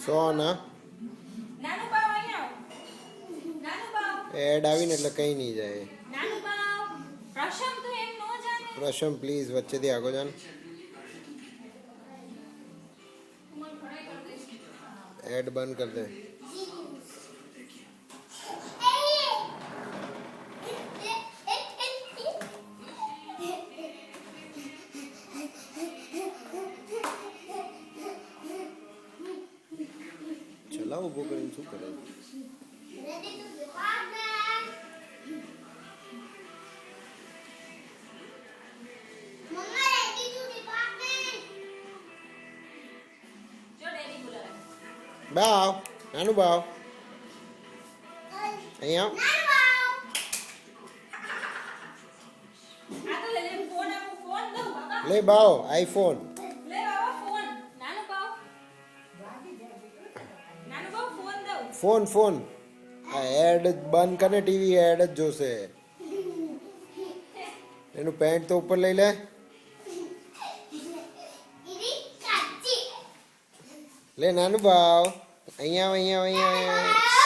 સોના નાનું બાવ અહીંયા આવ. નાનું બાવ. એડ આવીને એટલે કઈ નહીં જાય. નાનું બાવ. રશમ તું એમ નો જાને. રશમ પ્લીઝ વચ્ચેથી આગો જાન. એડ બંધ કર દે. ચલાવ ઉભો કરીને શું કરે? બાવ નાનું બાવ અહીંયા આ તો લે ફોન આપો ફોન દઉં બાબા. લે બાવ આઈફોન. લે બાબા ફોન. નાનું બાવ. નાનું બાવ ફોન દઉં. ફોન ફોન આ એડ બંધ કરે ટીવી એડ જ જોશે. એનું પેન્ટ તો ઉપર લઈ લે. લે નાનું બાવ અહીંયા અહીંયા અહીંયા